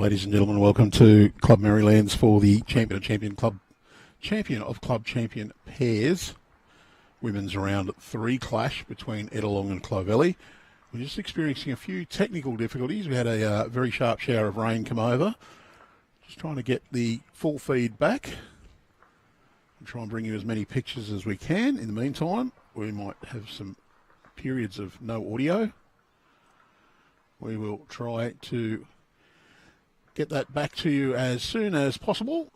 Ladies and gentlemen, welcome to Club Merrylands for the Champion of Club Champion pairs. Women's round 3 clash between Ettalong and Clovelly. We're just experiencing a few technical difficulties. We had a very sharp shower of rain come over. Just trying to get the full feed back and try and bring you as many pictures as we can. In the meantime, we might have some periods of no audio. We will try to get that back to you as soon as possible.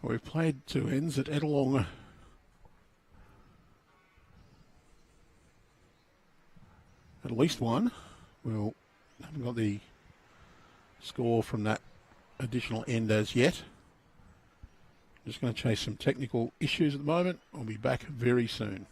We've played 2 ends at Ettalong. At least one. We haven't got the score from that additional end as yet. Just going to chase some technical issues at the moment. I'll be back very soon.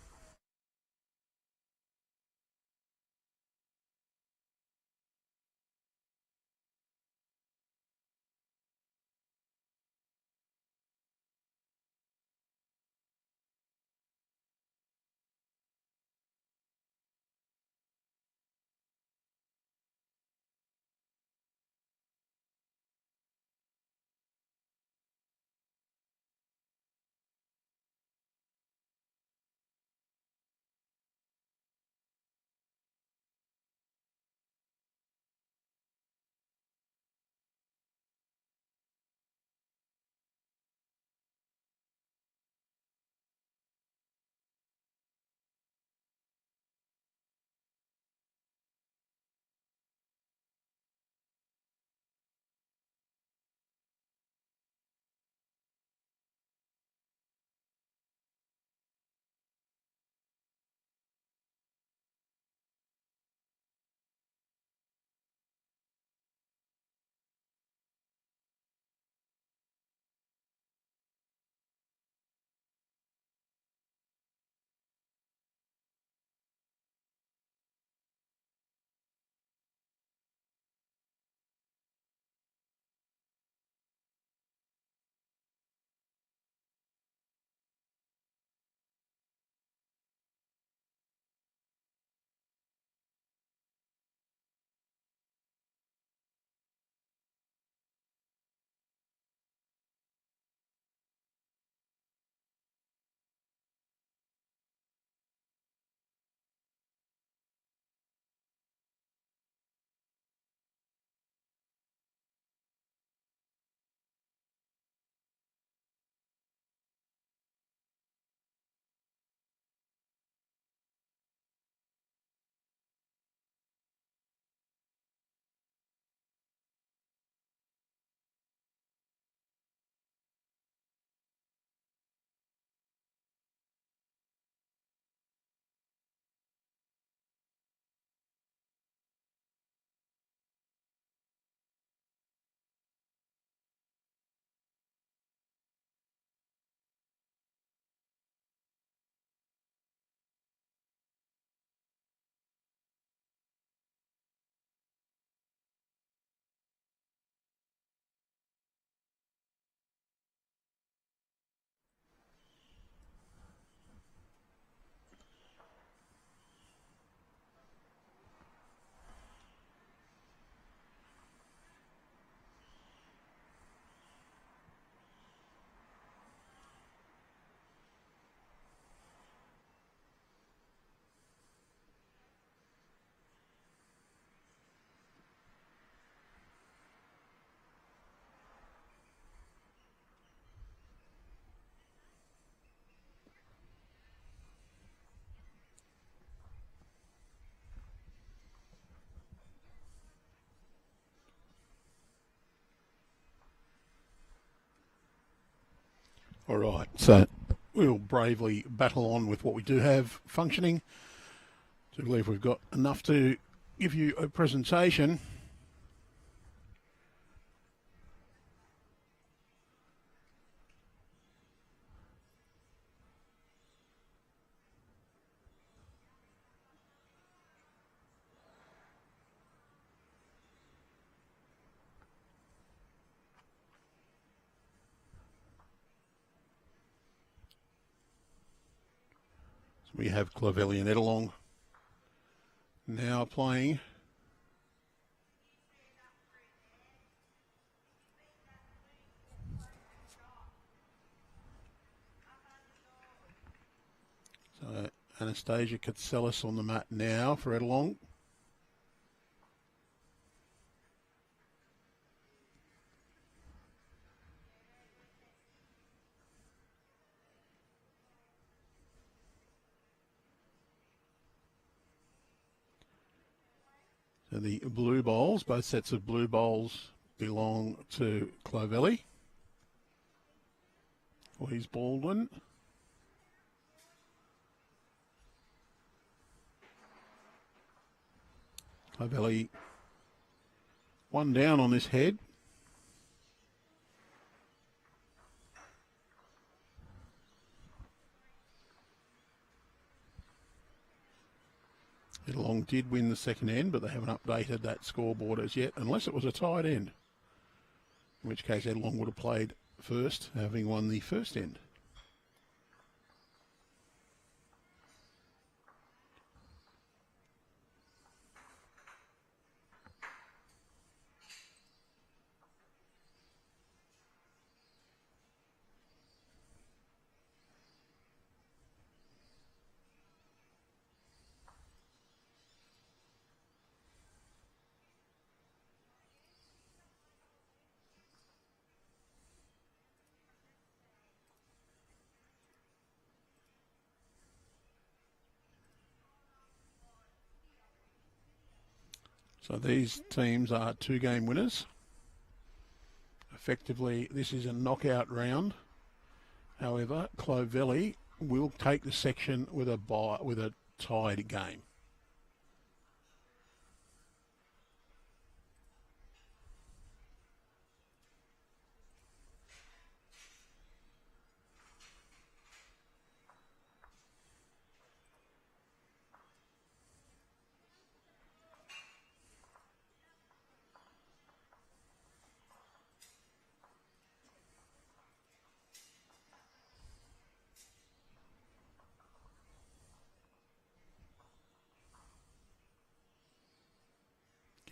All right, so we'll bravely battle on with what we do have functioning. I believe we've got enough to give you a presentation. We have Clovelly and Ettalong now playing. So Anastasia Koutsellis on the mat now for Ettalong. So the blue bowls, both sets of blue bowls belong to Clovelly. Louise Baldwin. Clovelly one down on this head. Ettalong did win the second end, but they haven't updated that scoreboard as yet, unless it was a tied end, in which case Ettalong would have played first, having won the first end. So these teams are two-game winners. Effectively, this is a knockout round. However, Clovelly will take the section with a tied game.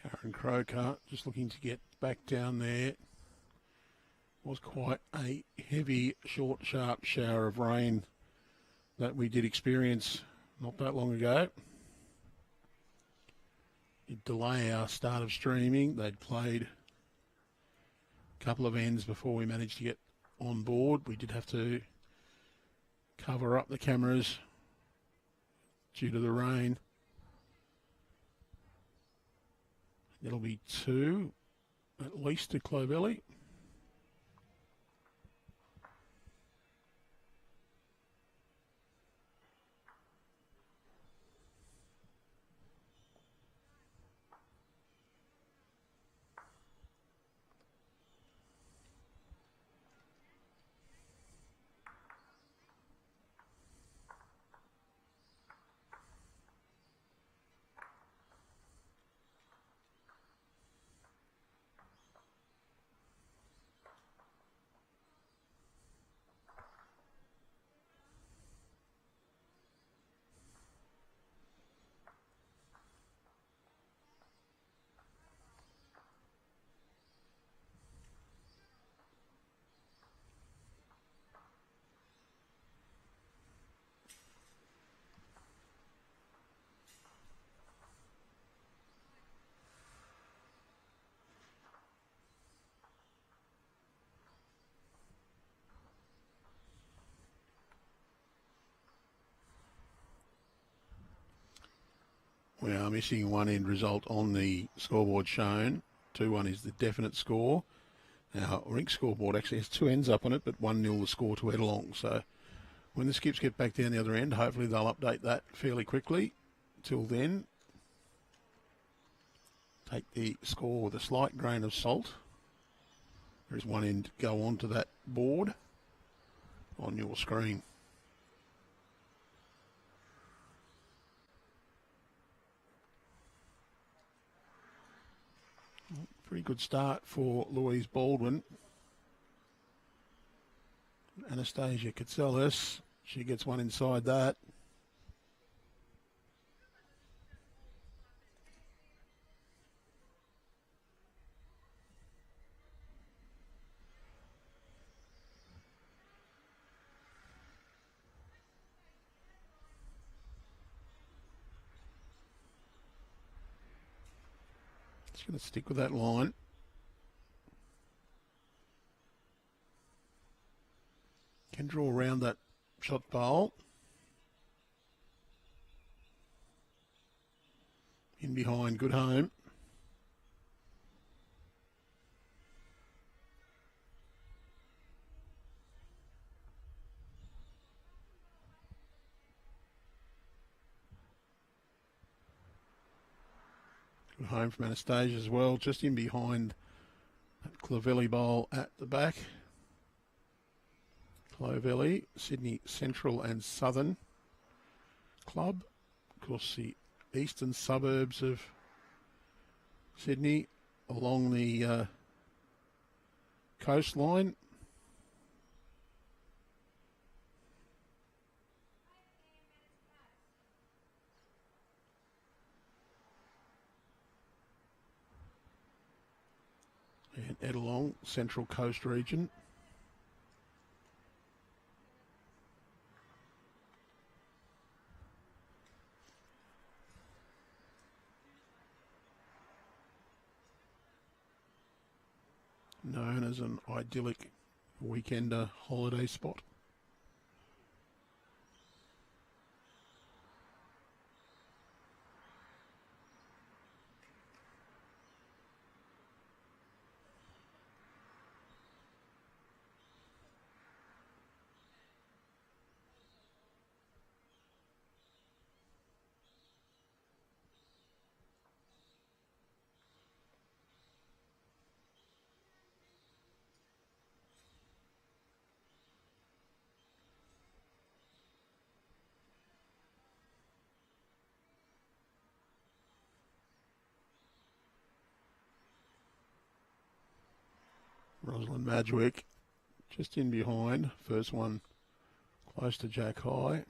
Karen Croker just looking to get back down there. Was quite a heavy, short, sharp shower of rain that we did experience not that long ago. It delayed our start of streaming. They'd played a couple of ends before we managed to get on board. We did have to cover up the cameras due to the rain. It'll be two, at least, to Clovelly. We are missing one end result on the scoreboard shown. 2-1 is the definite score. Our rink scoreboard actually has two ends up on it, but 1-0 the score to Ettalong. So When the skips get back down the other end, hopefully they'll update that fairly quickly. Till then, take the score with a slight grain of salt. There is one end to go onto that board on your screen. Pretty good start for Louise Baldwin. Anastasia Koutsellis, she gets one inside that. Just going to stick with that line. Can draw around that shot bowl. In behind, good home. Good home from Anastasia as well, just in behind that Clovelly bowl at the back. Clovelly, Sydney Central and Southern Club. Of course, the eastern suburbs of Sydney along the coastline. And Ettalong, Central Coast region. Known as an idyllic weekender holiday spot. Rosalind Madgwick just in behind. First one close to Jack High.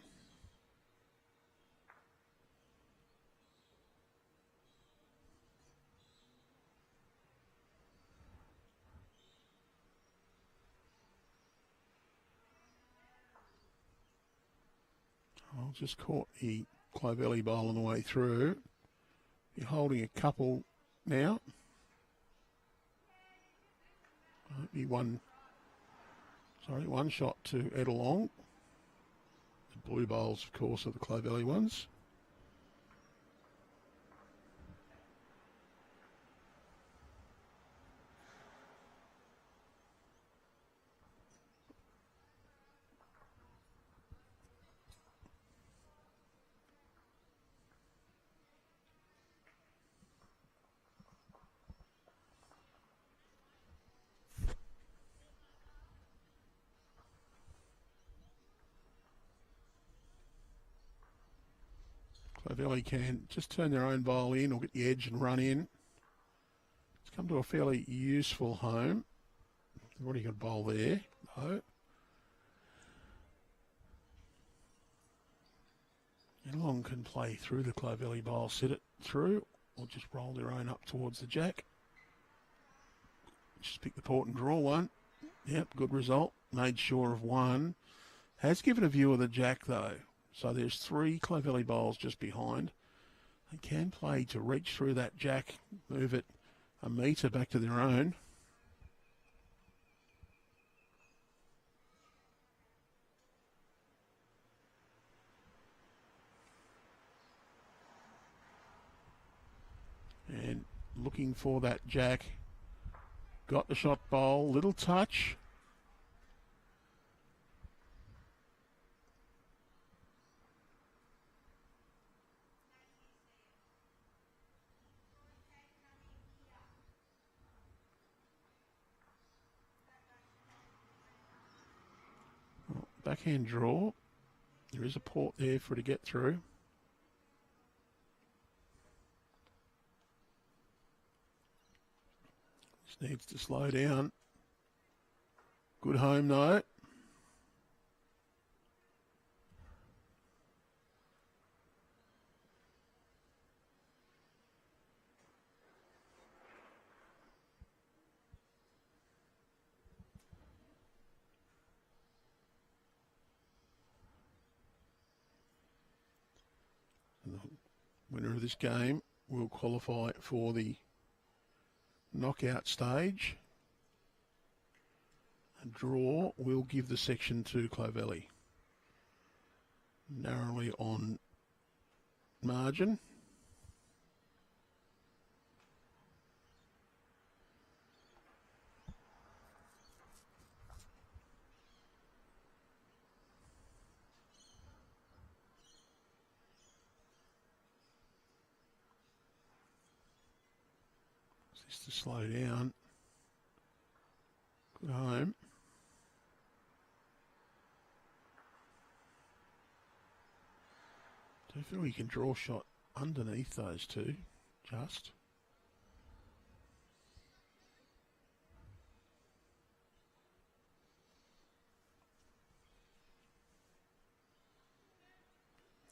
I'll just caught the Clovelly bowl on the way through. You're holding a couple now. Be one shot to Ettalong. The blue bowls, of course, are the Clovelly ones. Clovelly can just turn their own bowl in or get the edge and run in. It's come to a fairly useful home. They've already got a bowl there, though. Ettalong can play through the Clovelly bowl, sit it through, or just roll their own up towards the jack. Just pick the port and draw one. Yep, good result. Made sure of one. Has given a view of the jack, though. So there's three Clovelly bowls just behind. They can play to reach through that jack, move it a metre back to their own. And looking for that jack. Got the shot bowl, little touch. backhand draw. There is a port there for it to get through. Just needs to slow down. Good home though. And the winner of this game will qualify for the knockout stage. A draw will give the section to Clovelly. Narrowly on margin. Just to slow down. Good home. Do feel you can draw a shot underneath those two, just.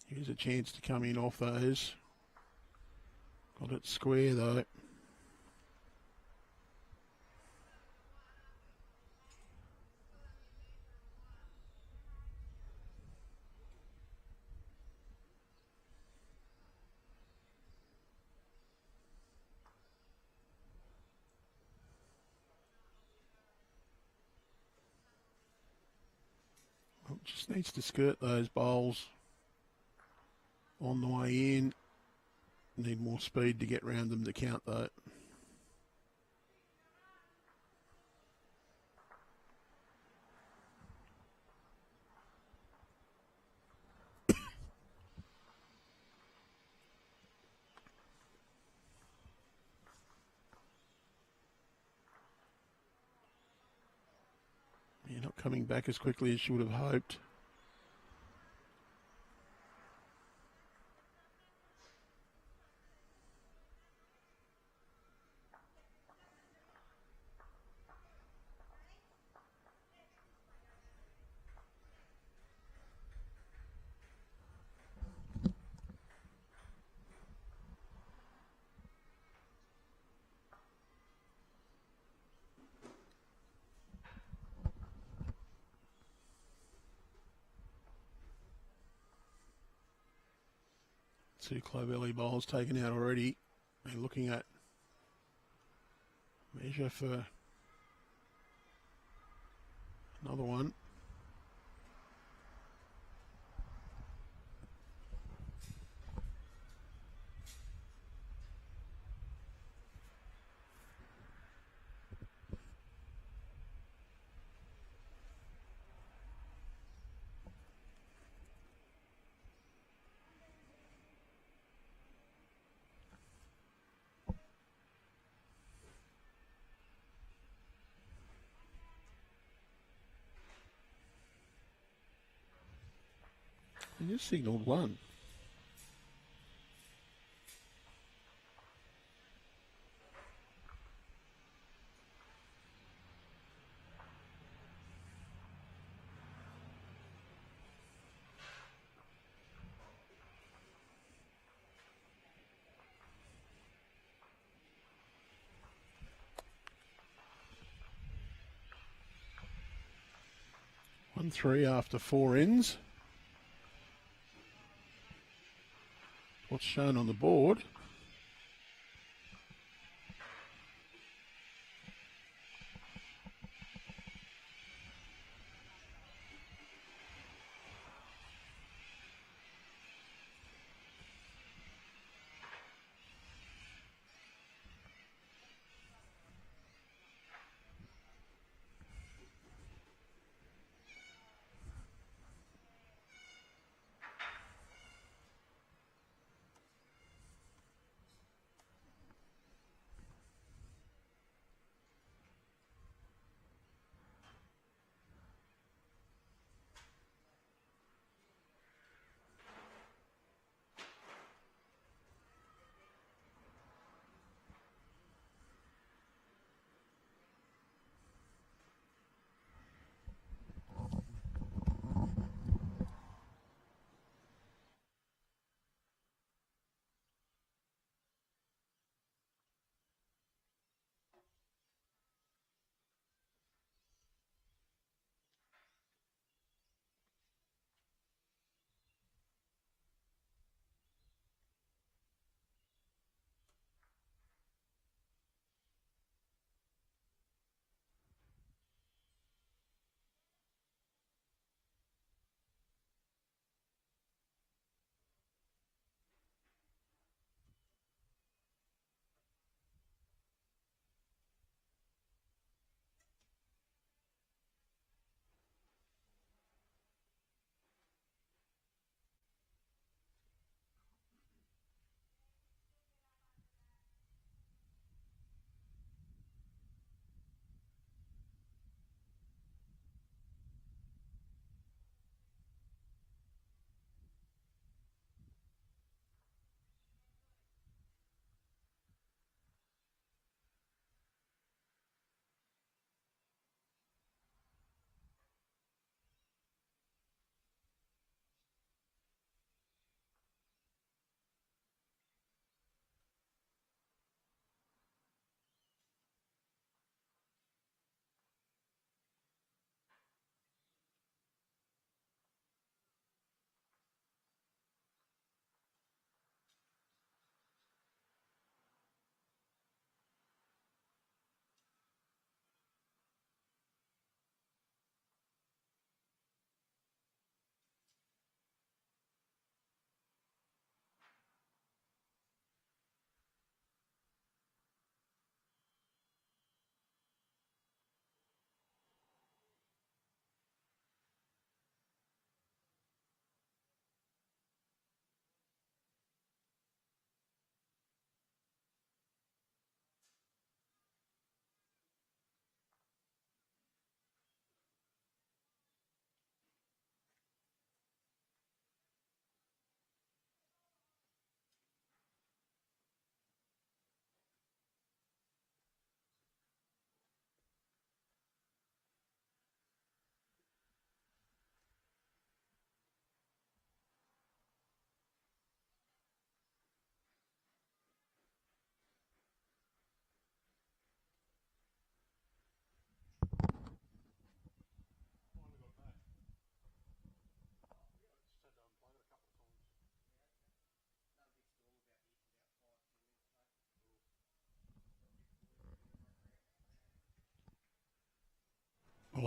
Here's a chance to come in off those. Got it square though. Just needs to skirt those bowls on the way in. Need more speed to get round them to count though. You're not coming back as quickly as you would have hoped. Two Clovelly bowls taken out already. And looking at measure for another one. You just signalled one. One three after four ends. What's shown on the board.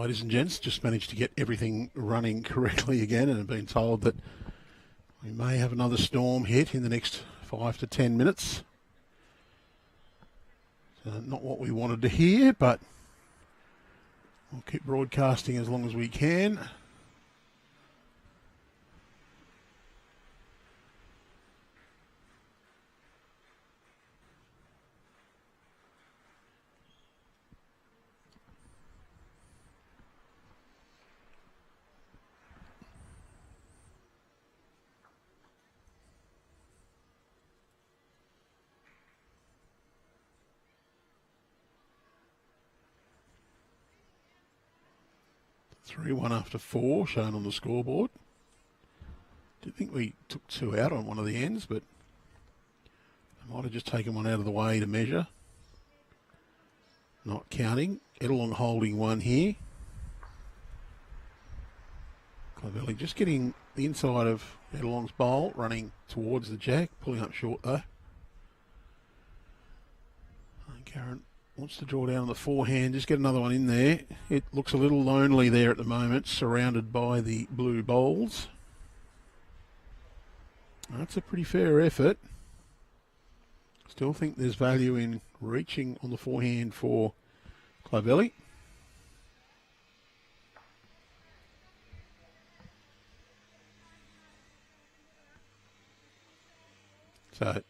ladies and gents. Just managed to get everything running correctly again, and have been told that we may have another storm hit in the next 5 to 10 minutes. Not what we wanted to hear, but we'll keep broadcasting as long as we can. Three one after 4 shown on the scoreboard. Did think we took 2 out on one of the ends, but I might have just taken one out of the way to measure. Not counting. Ettalong holding 1 here. Clovelly just getting the inside of Ettalong's bowl, running towards the jack, pulling up short though. And Karen wants to draw down on the forehand, just get another one in there. It looks a little lonely there at the moment, surrounded by the blue bowls. That's a pretty fair effort. Still think there's value in reaching on the forehand for Clovelly. So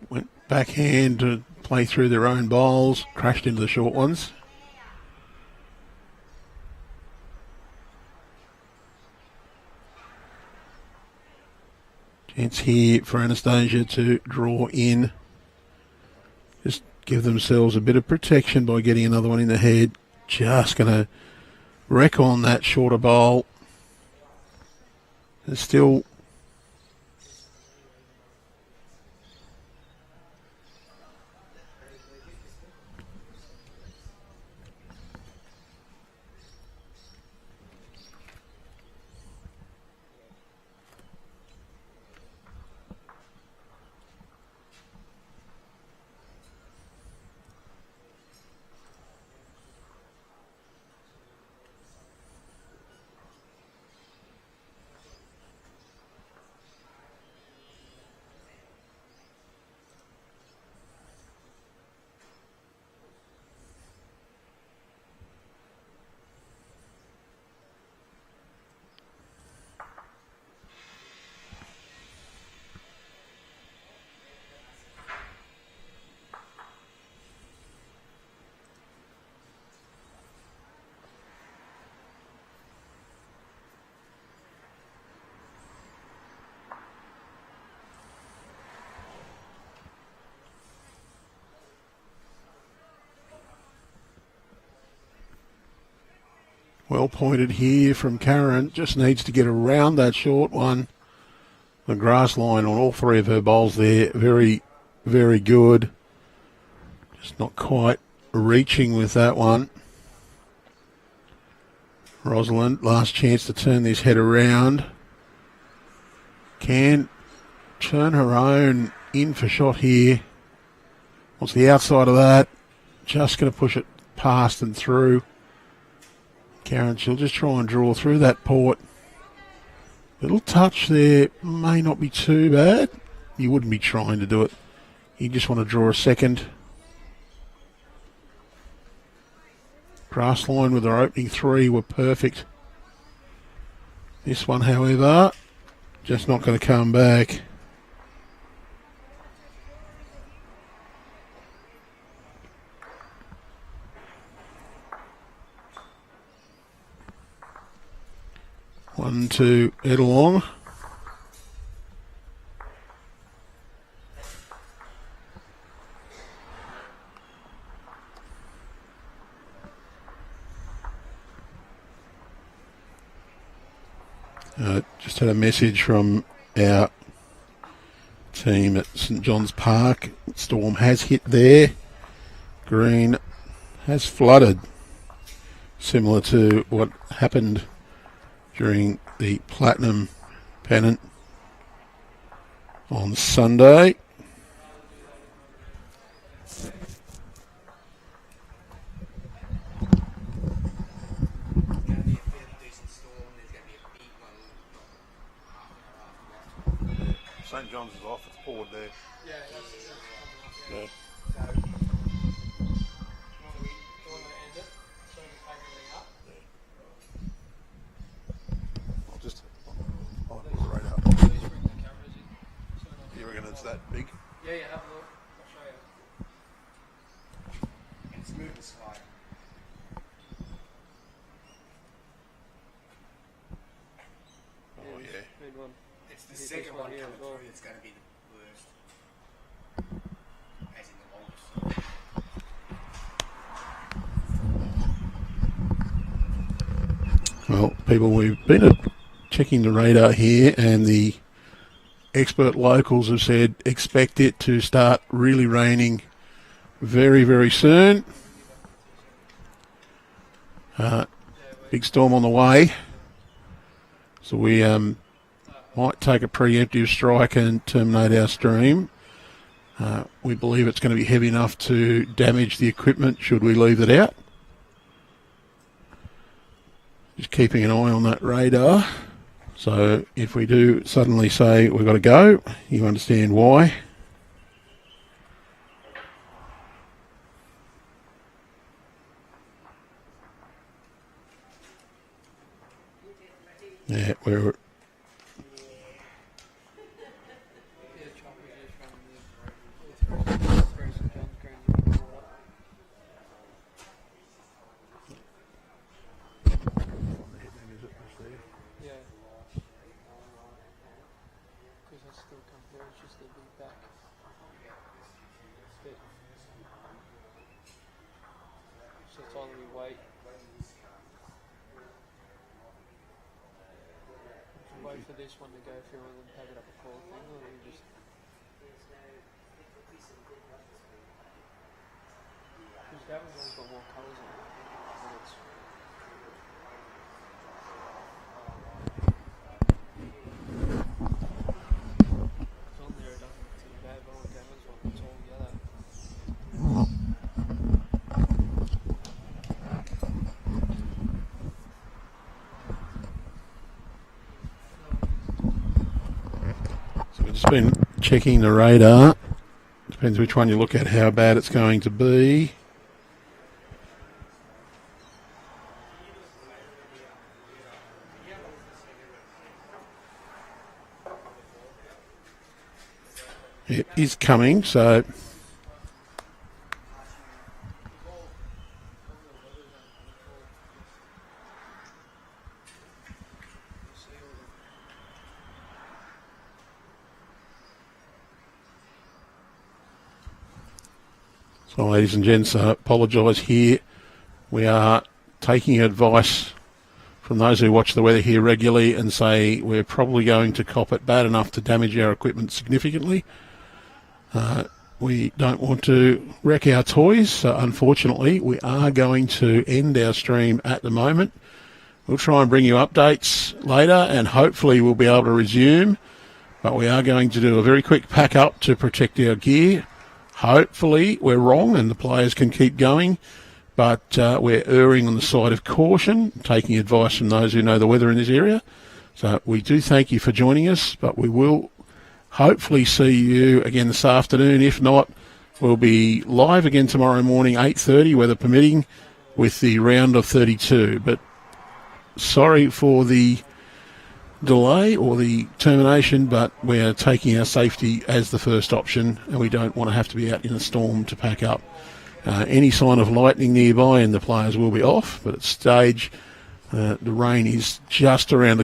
went backhand to play through their own bowls, crashed into the short ones. Chance here for Anastasia to draw in. Just give themselves a bit of protection by getting another one in the head. Just going to wreck on that shorter bowl. There's still well pointed here from Karen. Just needs to get around that short one. The grass line on all 3 of her bowls there. Very, very good. Just not quite reaching with that one. Rosalind, last chance to turn this head around. Can turn her own in for shot here. Wants the outside of that. Just going to push it past and through. Karen, she'll just try and draw through that port. Little touch there, may not be too bad. You wouldn't be trying to do it. You just want to draw a second. Grass line with her opening 3 were perfect. This one, however, just not going to come back. One to Ettalong. Just had a message from our team at St John's Park. Storm has hit there. Green has flooded. similar to what happened during the Platinum Pennant on Sunday. St John's is off, it's forward there. Yeah. I'll put the radar. You reckon it's that big? Yeah, have a look. I'll show you. It's moving slightly. Oh yeah. Good one. It's the second one coming through that's going to be the worst. As in the longest. Well, people, we've been checking the radar here, and the expert locals have said expect it to start really raining very, very soon. Big storm on the way. So we might take a preemptive strike and terminate our stream. We believe it's going to be heavy enough to damage the equipment should we leave it out. Just keeping an eye on that radar. So if we do suddenly say we've got to go, you understand why. Yeah, we're... Wait for this one to go through and then have it up a call thing, or do you just... Because that one's got more colours on it. It's on there, it doesn't seem bad, but on Gavin's one, it's all yellow. Just been checking the radar. Depends which one you look at, how bad it's going to be. It is coming, so... So, ladies and gents, I apologise here. We are taking advice from those who watch the weather here regularly and say we're probably going to cop it bad enough to damage our equipment significantly. We don't want to wreck our toys, so unfortunately we are going to end our stream at the moment. We'll try and bring you updates later and hopefully we'll be able to resume, but we are going to do a very quick pack up to protect our gear. Hopefully we're wrong and the players can keep going, but we're erring on the side of caution, taking advice from those who know the weather in this area. So we do thank you for joining us, but we will hopefully see you again this afternoon. If not, we'll be live again tomorrow morning, 8:30, weather permitting, with the round of 32. But sorry for the delay or the termination, but we're taking our safety as the first option and we don't want to have to be out in a storm to pack up. Any sign of lightning nearby and the players will be off, but at stage the rain is just around the